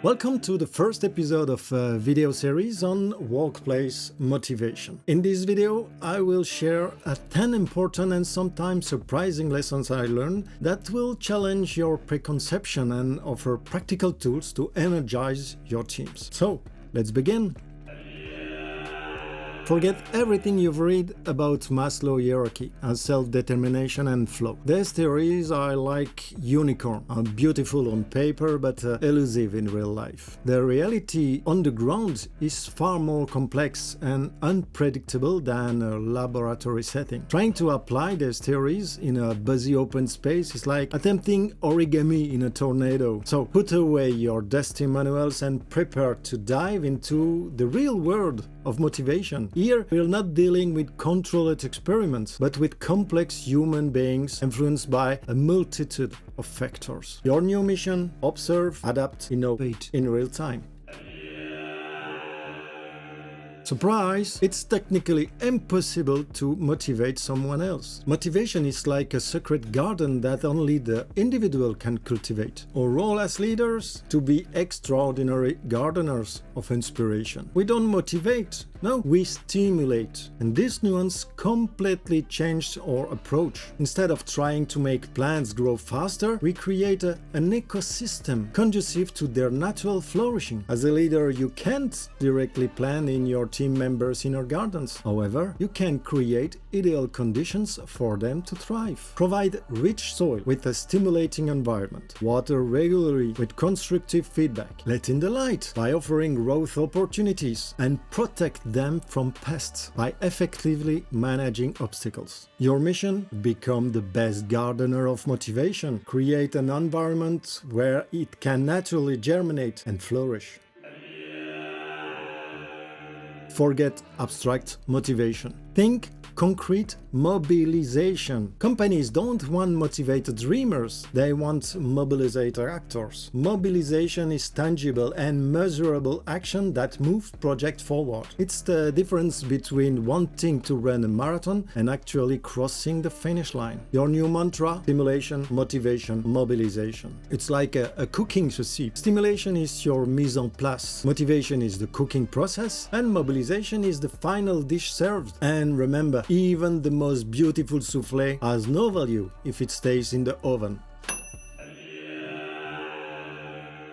Welcome to the first episode of a video series on workplace motivation. In this video, I will share 10 important and sometimes surprising lessons I learned that will challenge your preconception and offer practical tools to energize your teams. So, let's begin. Forget everything you've read about Maslow hierarchy as self-determination and flow. These theories are like unicorn, are beautiful on paper but elusive in real life. The reality on the ground is far more complex and unpredictable than a laboratory setting. Trying to apply these theories in a busy open space is like attempting origami in a tornado. So put away your dusty manuals and prepare to dive into the real world of motivation. Here, we're not dealing with controlled experiments, but with complex human beings influenced by a multitude of factors. Your new mission: observe, adapt, innovate in real time. Surprise! It's technically impossible to motivate someone else. Motivation is like a secret garden that only the individual can cultivate. Our role as leaders: to be extraordinary gardeners of inspiration. We don't motivate, no, we stimulate. And this nuance completely changed our approach. Instead of trying to make plants grow faster, we create an ecosystem conducive to their natural flourishing. As a leader, you can't directly plant in your team members' inner gardens. However, you can create ideal conditions for them to thrive. Provide rich soil with a stimulating environment. Water regularly with constructive feedback. Let in the light by offering growth opportunities, and protect them from pests by effectively managing obstacles. Your mission: become the best gardener of motivation. Create an environment where it can naturally germinate and flourish. Forget abstract motivation. Think concrete mobilization. Companies don't want motivated dreamers, they want mobilizator actors. Mobilization is tangible and measurable action that moves project forward. It's the difference between wanting to run a marathon and actually crossing the finish line. Your new mantra: stimulation, motivation, mobilization. It's like a cooking recipe. Stimulation is your mise en place, motivation is the cooking process, and mobilization is the final dish served. And remember, even the most beautiful soufflé has no value if it stays in the oven.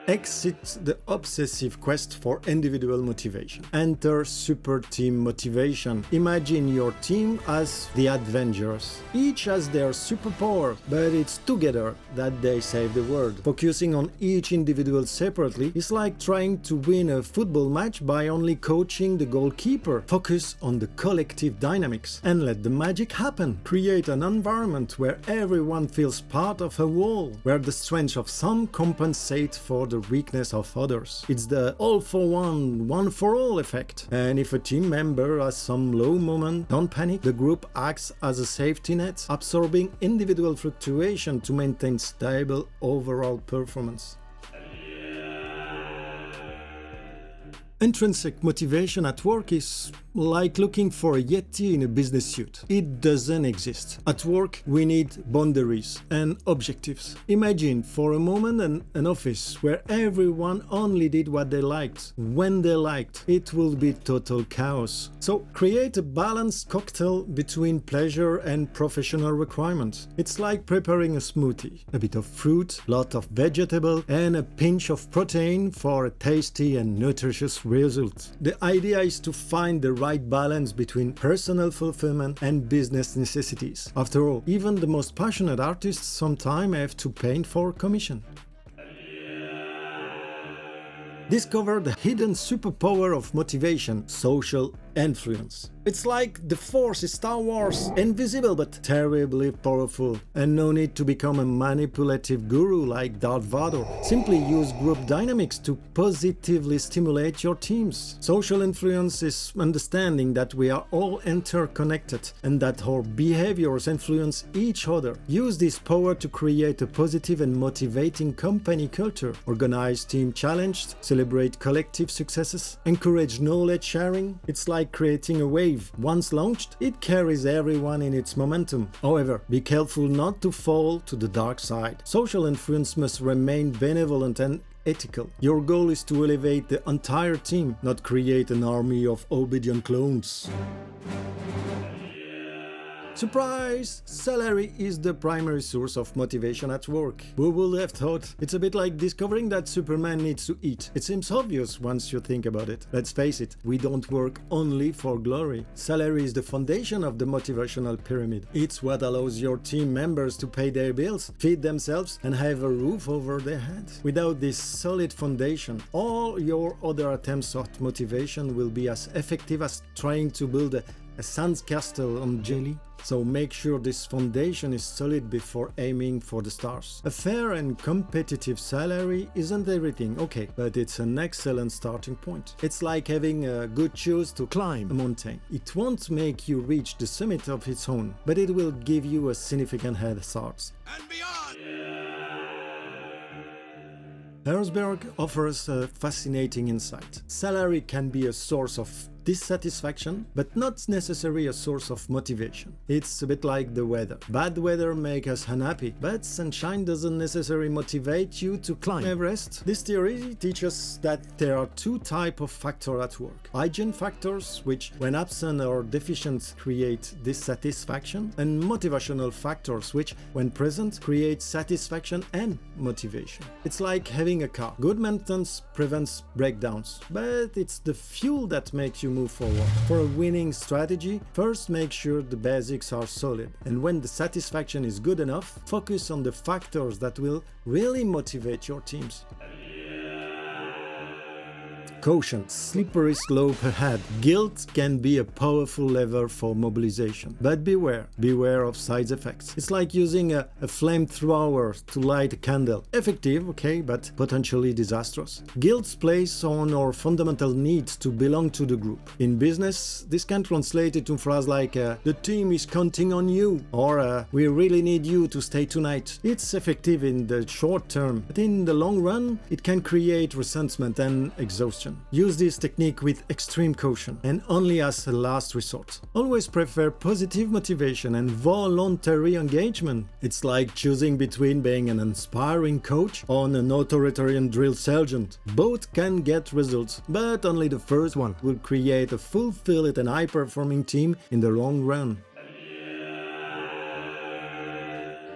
Exit the obsessive quest for individual motivation. Enter super team motivation. Imagine your team as the Avengers. Each has their superpower, but it's together that they save the world. Focusing on each individual separately is like trying to win a football match by only coaching the goalkeeper. Focus on the collective dynamics and let the magic happen. Create an environment where everyone feels part of a whole, where the strength of some compensate for the weakness of others. It's the all for one, one for all effect. And if a team member has some low moment, don't panic. The group acts as a safety net, absorbing individual fluctuation to maintain stable overall performance. Intrinsic motivation at work is like looking for a Yeti in a business suit. It doesn't exist. At work, we need boundaries and objectives. Imagine for a moment an office where everyone only did what they liked, when they liked. It will be total chaos. So create a balanced cocktail between pleasure and professional requirements. It's like preparing a smoothie. A bit of fruit, lot of vegetable, and a pinch of protein for a tasty and nutritious result. The idea is to find the right balance between personal fulfillment and business necessities. After all, even the most passionate artists sometimes have to paint for commission. Discover the hidden superpower of motivation: social influence. It's like the Force in Star Wars, invisible but terribly powerful, and no need to become a manipulative guru like Darth Vader. Simply use group dynamics to positively stimulate your teams. Social influence is understanding that we are all interconnected and that our behaviors influence each other. Use this power to create a positive and motivating company culture. Organize team challenges, celebrate collective successes, encourage knowledge sharing. It's like like creating a wave. Once launched, it carries everyone in its momentum. However, be careful not to fall to the dark side. Social influence must remain benevolent and ethical. Your goal is to elevate the entire team, not create an army of obedient clones. Surprise! Salary is the primary source of motivation at work. Who would have thought? It's a bit like discovering that Superman needs to eat. It seems obvious once you think about it. Let's face it, we don't work only for glory. Salary is the foundation of the motivational pyramid. It's what allows your team members to pay their bills, feed themselves, and have a roof over their heads. Without this solid foundation, all your other attempts at motivation will be as effective as trying to build a sandcastle on jelly. So make sure this foundation is solid before aiming for the stars. A fair and competitive salary isn't everything, okay, but it's an excellent starting point. It's like having good shoes to climb a mountain. It won't make you reach the summit of its own, but it will give you a significant head start. And beyond! Herzberg offers a fascinating insight. Salary can be a source of dissatisfaction, but not necessarily a source of motivation. It's a bit like the weather. Bad weather makes us unhappy, but sunshine doesn't necessarily motivate you to climb Everest. This theory teaches that there are two types of factors at work. Hygiene factors, which when absent or deficient create dissatisfaction, and motivational factors, which when present create satisfaction and motivation. It's like having a car. Good maintenance prevents breakdowns, but it's the fuel that makes you move forward. For a winning strategy, first make sure the basics are solid, and when the satisfaction is good enough, focus on the factors that will really motivate your teams. Caution, slippery slope ahead. Guilt can be a powerful lever for mobilization, but beware of side effects. It's like using a flamethrower to light a candle. Effective, okay, but potentially disastrous. Guilt plays on our fundamental need to belong to the group. In business, this can translate into phrases like the team is counting on you, or we really need you to stay tonight. It's effective in the short term, but in the long run, it can create resentment and exhaustion. Use this technique with extreme caution and only as a last resort. Always prefer positive motivation and voluntary engagement. It's like choosing between being an inspiring coach or an authoritarian drill sergeant. Both can get results, but only the first one will create a fulfilled and high-performing team in the long run.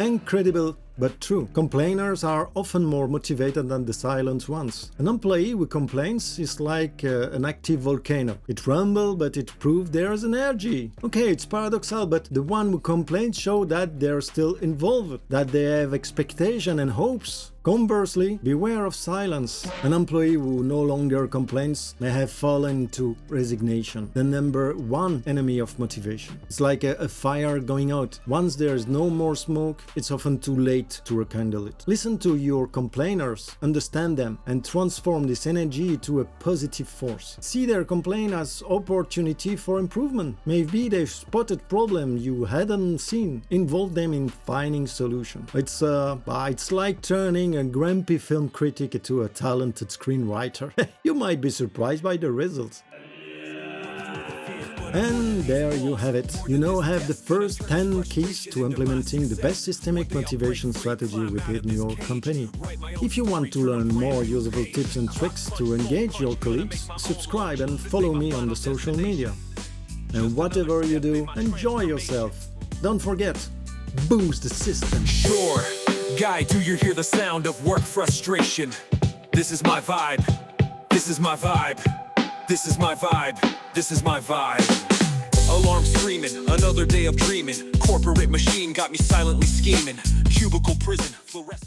Incredible but true. Complainers are often more motivated than the silent ones. An employee who complains is like an active volcano. It rumbles, but it proves there's energy. Okay, it's paradoxal, but the one who complains shows that they're still involved, that they have expectation and hopes. Conversely, beware of silence. An employee who no longer complains may have fallen into resignation, the number one enemy of motivation. It's like a fire going out. Once there is no more smoke, it's often too late to rekindle it. Listen to your complainers, understand them, and transform this energy into a positive force. See their complaint as opportunity for improvement. Maybe they've spotted problem you hadn't seen. Involve them in finding solution. It's like turning a grumpy film critic into a talented screenwriter. You might be surprised by the results. And there you have it. You now have the first 10 keys to implementing the best systemic motivation strategy within your company. If you want to learn more useful tips and tricks to engage your colleagues, subscribe and follow me on the social media. And whatever you do, enjoy yourself. Don't forget, boost the system. Sure, guy, do you hear the sound of work frustration? This is my vibe. This is my vibe. This is my vibe. This is my vibe. Alarm screaming, another day of dreaming. Corporate machine got me silently scheming. Cubicle prison, fluorescent.